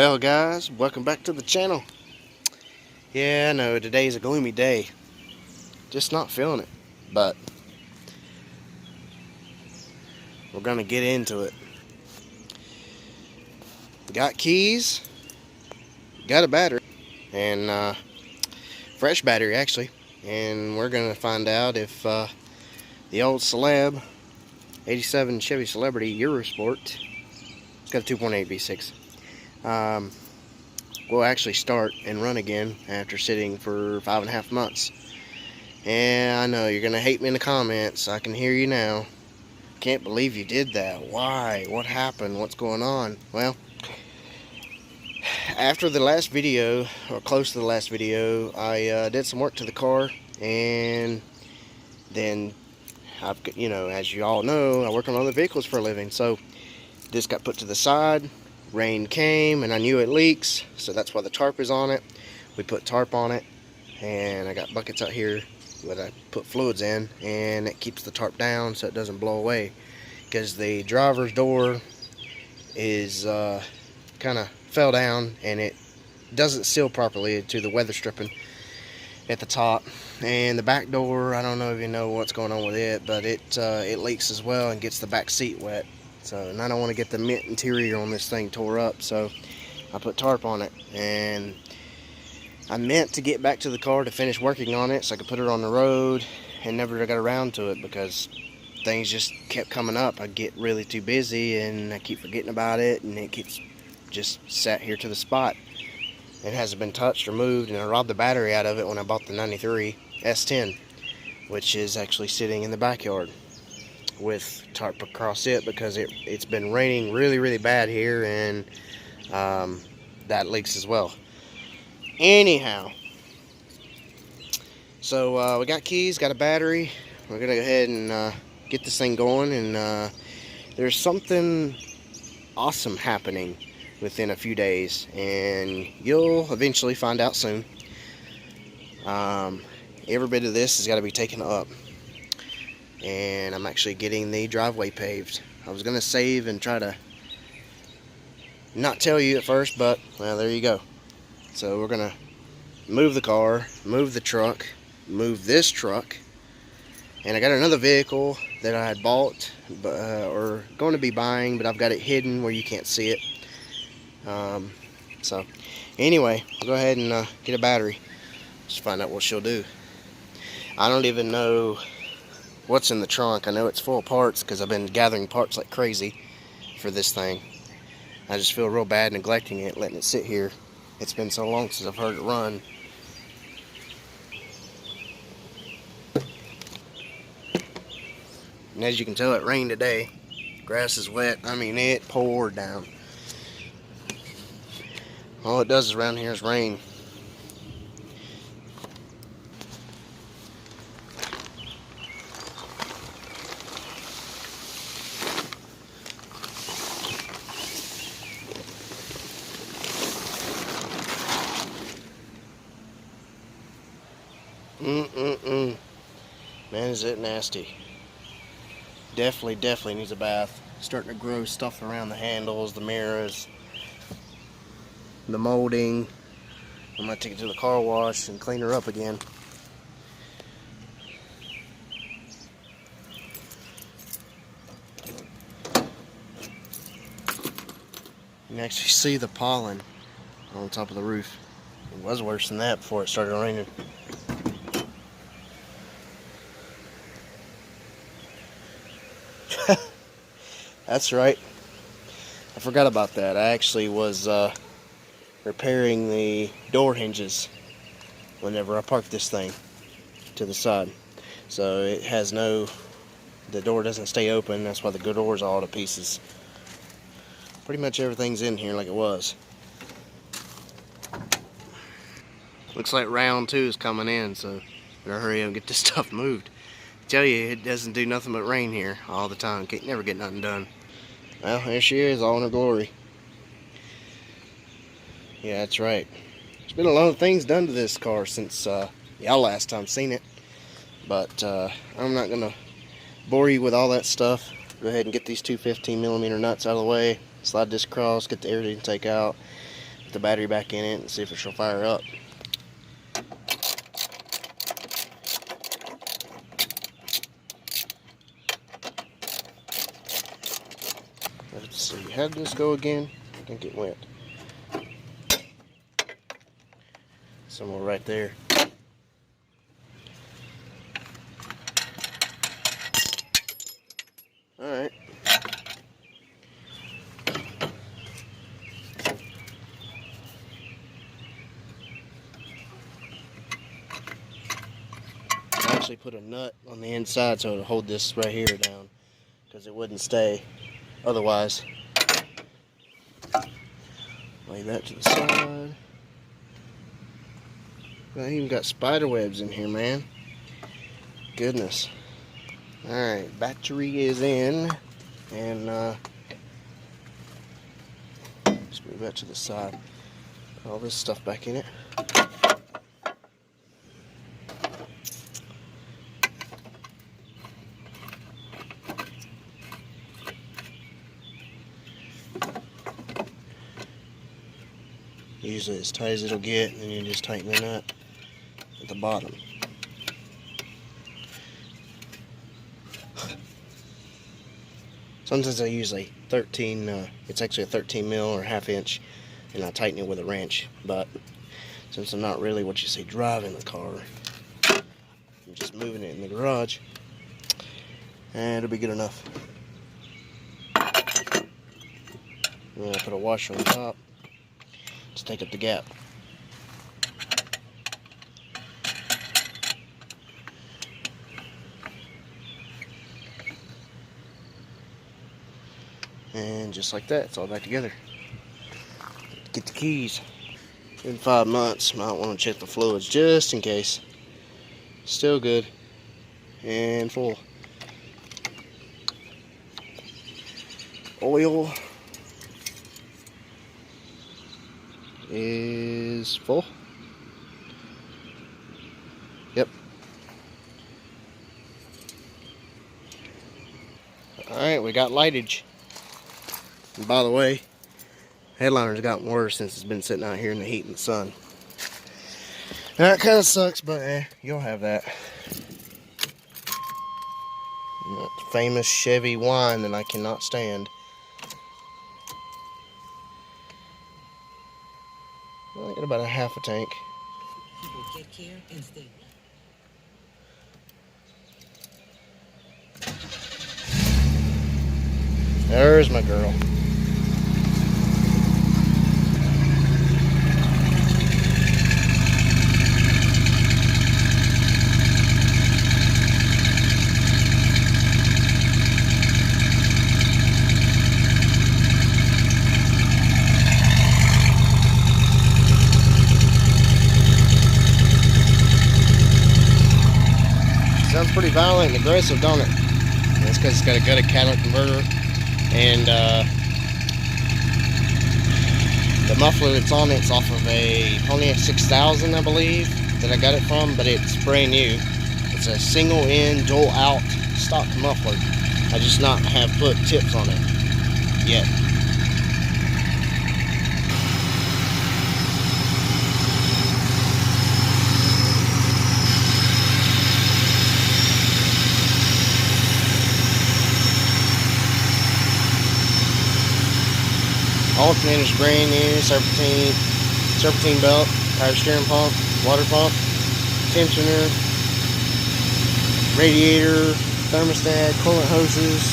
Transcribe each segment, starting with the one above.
Well guys, welcome back to the channel. Yeah, I know today's a gloomy day. Just not feeling it. But we're gonna get into it. Got keys, got a battery, and fresh battery actually. And we're gonna find out if the old celeb 87 Chevy Celebrity Eurosport, it's got a 2.8 V6. Will actually start and run again after sitting for 5.5 months. And I know you're gonna hate me in the comments. I can hear you now. Can't believe you did that. Why? What happened? What's going on? Well, after the last video, or close to the last video, I did some work to the car, and then as you all know, I work on other vehicles for a living. So this got put to the side. Rain came and I knew it leaks, so that's why the tarp is on it. We put tarp on it, and I got buckets out here that I put fluids in, and it keeps the tarp down so it doesn't blow away, because the driver's door is kind of fell down and it doesn't seal properly to the weather stripping at the top, and the back door, I don't know if you know what's going on with it, but it leaks as well and gets the back seat wet. So, and I don't want to get the mint interior on this thing tore up, so I put tarp on it. And I meant to get back to the car to finish working on it so I could put it on the road, and never got around to it because things just kept coming up. I get really too busy and I keep forgetting about it, and it keeps just sat here to the spot. It hasn't been touched or moved, and I robbed the battery out of it when I bought the 93 S10, which is actually sitting in the backyard with tarp across it because it's been raining really bad here, and that leaks as well. Anyhow, so we got keys, got a battery. We're gonna go ahead and get this thing going, and there's something awesome happening within a few days, and you'll eventually find out soon. Every bit of this has got to be taken up, and I'm actually getting the driveway paved. I was gonna save and try to not tell you at first, but well, there you go. So we're gonna move the car, move the truck, move this truck, and I got another vehicle that I had bought or going to be buying, but I've got it hidden where you can't see it. So anyway, I'll go ahead and get a battery. Just find out what she'll do. I don't even know what's in the trunk. I know it's full of parts because I've been gathering parts like crazy for this thing. I just feel real bad neglecting it, letting it sit here. It's been so long since I've heard it run. And as you can tell, it rained today. Grass is wet. I mean, it poured down. All it does around here is rain. Man, is it nasty. Definitely needs a bath. Starting to grow stuff around the handles, the mirrors, the molding. I'm gonna take it to the car wash and clean her up again. You can actually see the pollen on top of the roof. It was worse than that before it started raining. That's right. I forgot about that. I actually was repairing the door hinges whenever I parked this thing to the side. So it has the door doesn't stay open. That's why the door's all to pieces. Pretty much everything's in here like it was. Looks like round 2 is coming in, so better hurry up and get this stuff moved. I tell you, it doesn't do nothing but rain here all the time. Can't never get nothing done. Well, there she is, all in her glory. Yeah, that's right. There's been a lot of things done to this car since y'all last time seen it. But I'm not gonna bore you with all that stuff. Go ahead and get these two 15mm nuts out of the way. Slide this across, get the air intake out. the battery back in it and see if it'll fire up. Let's see, how did this go again? I think it went somewhere right there. Alright. I actually put a nut on the inside so it'll hold this right here down, because it wouldn't stay otherwise. Lay that to the side. I even got spider webs in here, man. Goodness. Alright, battery is in, and just move that to the side. Put all this stuff back in it. Usually as tight as it'll get, and then you just tighten the nut at the bottom. Sometimes I use a 13, it's actually a 13 mil or ½ inch, and I tighten it with a wrench. But since I'm not really what you say driving the car, I'm just moving it in the garage, and it'll be good enough. I'm gonna put a washer on top to take up the gap. And just like that, it's all back together. Get the keys. In 5 months, might want to check the fluids just in case. Still good and full. Oil is full. Yep. Alright, we got lightage. And by the way, headliner's gotten worse since it's been sitting out here in the heat and the sun. And that kind of sucks, but you'll have that. And that famous Chevy whine that I cannot stand. I got about a ½ a tank. Get care and stay. There's my girl. Sounds pretty violent and aggressive, don't it? That's because it's got a gutted catalytic converter, and the muffler that's on it's off of a Pontiac 6000, I believe, that I got it from, but it's brand new. It's a single in, dual out stock muffler. I just not have put tips on it yet. Alternator's brand new, serpentine belt, power steering pump, water pump, tensioner, radiator, thermostat, coolant hoses,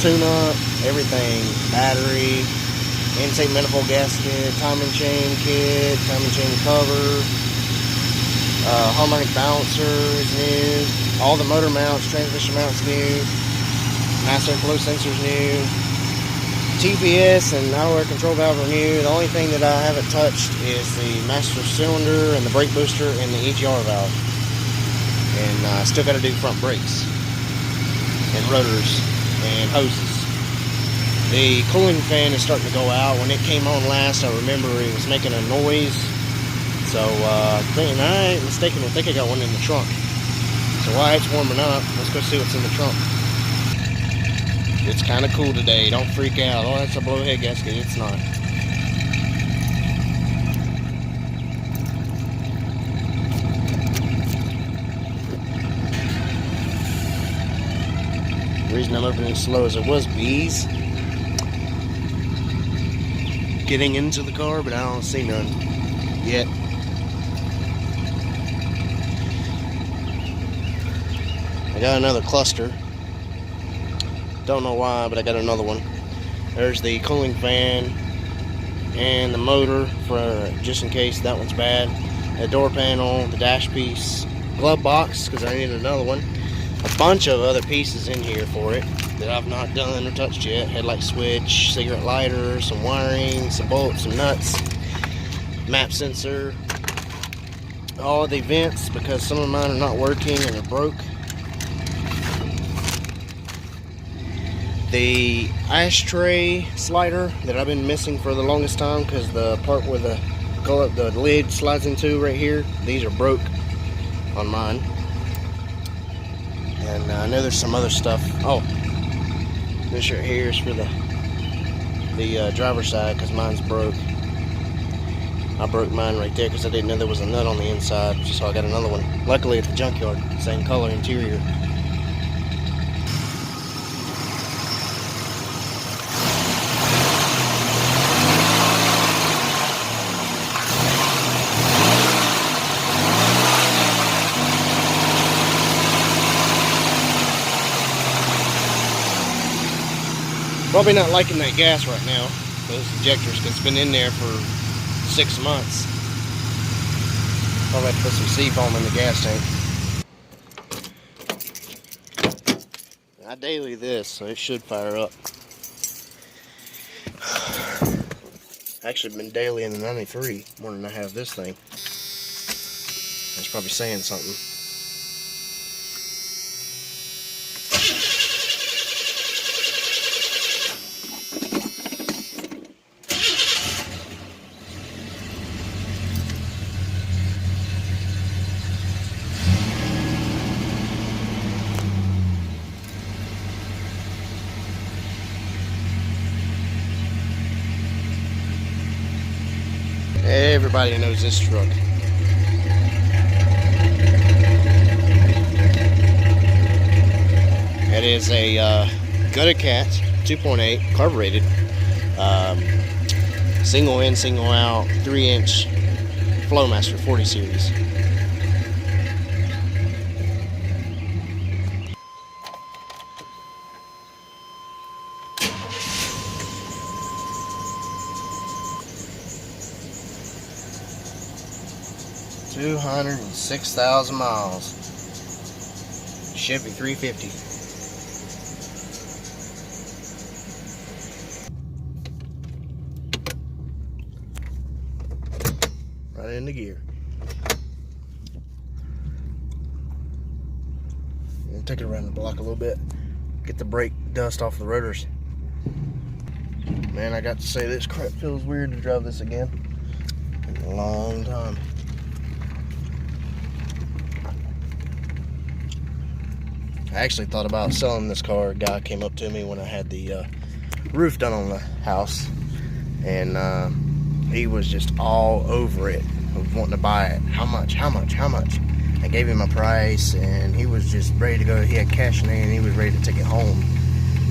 tune-up, everything, battery, intake manifold gasket, timing chain kit, timing chain cover, harmonic balancer is new, all the motor mounts, transmission mounts new, master flow sensors new, TPS and auto air control valve are new. The only thing that I haven't touched is the master cylinder and the brake booster and the EGR valve. And I still got to do front brakes and rotors and hoses. The cooling fan is starting to go out. When it came on last, I remember it was making a noise. So thinking I ain't mistaken, I think I got one in the trunk. So while it's warming up, let's go see what's in the trunk. It's kind of cool today. Don't freak out. Oh, that's a blowhead gasket. It's not. The reason I'm opening slow is it was bees getting into the car, but I don't see none yet. I got another cluster. Don't know why, but I got another one. There's the cooling fan and the motor for just in case that one's bad. The door panel, the dash piece, glove box because I need another one. A bunch of other pieces in here for it that I've not done or touched yet. Headlight switch, cigarette lighter, some wiring, some bolts, some nuts, map sensor, all the vents because some of mine are not working and are broke. The ashtray slider that I've been missing for the longest time because the part where the lid slides into right here, these are broke on mine. And I know there's some other stuff. Oh, this right here is for the driver's side because mine's broke. I broke mine right there because I didn't know there was a nut on the inside, so I got another one. Luckily at the junkyard, same color interior. Probably not liking that gas right now, those injectors, because it's been in there for 6 months. Probably have to put some seafoam in the gas tank. I daily this, so it should fire up. Actually been daily in the 93 more than I have this thing. That's probably saying something. Everybody knows this truck. It is a Gutter Cat 2.8 carbureted, single in, single out, 3-inch Flowmaster 40 series. $206,000 miles. Chevy 350. Right into gear. And take it around the block a little bit. Get the brake dust off the rotors. Man, I got to say this crap feels weird to drive this again. In a long time. I actually thought about selling this car. A guy came up to me when I had the roof done on the house, and he was just all over it, wanting to buy it. How much? How much? How much? I gave him a price, and he was just ready to go. He had cash in hand, and he was ready to take it home.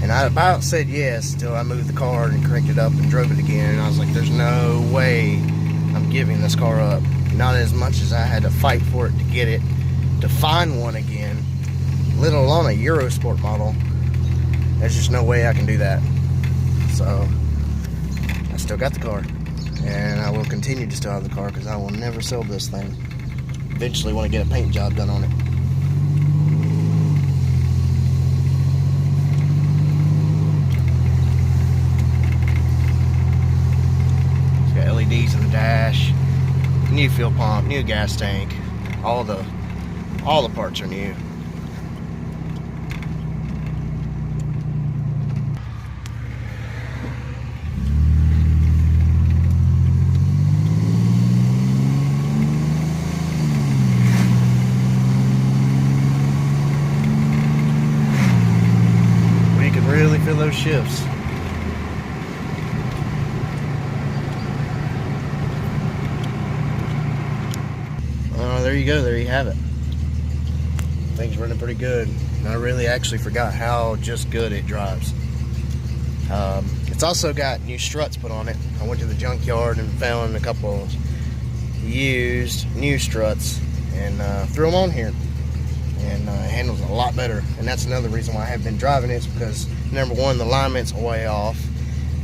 And I about said yes till I moved the car and cranked it up and drove it again. And I was like, there's no way I'm giving this car up. Not as much as I had to fight for it to get it, to find one again, let alone a Eurosport model. There's just no way I can do that. So I still got the car, and I will continue to still have the car because I will never sell this thing. Eventually want to get a paint job done on it. It's got LEDs in the dash, new fuel pump, new gas tank, all the parts are new. Really feel those shifts. There you go. There you have it. Things running pretty good. and I really actually forgot how just good it drives. It's also got new struts put on it. I went to the junkyard and found a couple used new struts and threw them on here, and it handles a lot better. And that's another reason why I have been driving it, is because number one, the alignment's way off,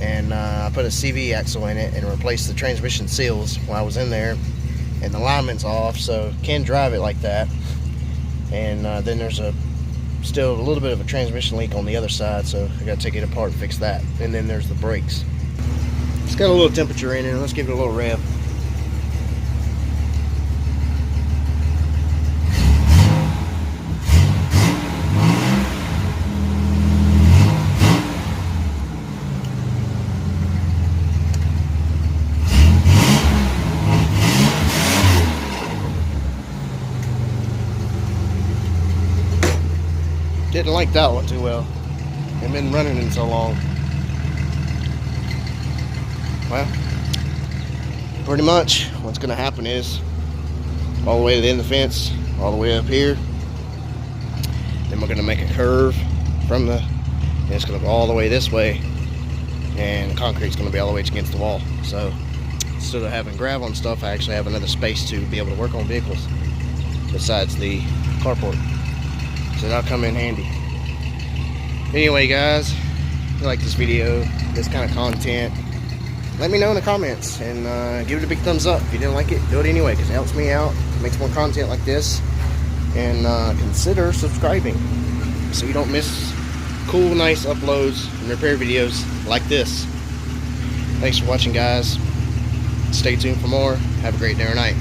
and I put a CV axle in it and replaced the transmission seals when I was in there, and the alignment's off, so can drive it like that. And then there's still a little bit of a transmission leak on the other side, so I gotta take it apart and fix that. And then there's the brakes. It's got a little temperature in it. Let's give it a little rev. Didn't like that one too well. I've been running in so long. Well, pretty much what's going to happen is all the way to the end of the fence, all the way up here. Then we're going to make a curve from and it's going to go all the way this way, and the concrete's going to be all the way against the wall. So instead of having gravel and stuff, I actually have another space to be able to work on vehicles besides the carport. So that'll come in handy. Anyway, guys, if you like this video, this kind of content, let me know in the comments, and give it a big thumbs up. If you didn't like it, do it anyway, because it helps me out, makes more content like this. And consider subscribing so you don't miss cool, nice uploads and repair videos like this. Thanks for watching, guys. Stay tuned for more. Have a great day or night.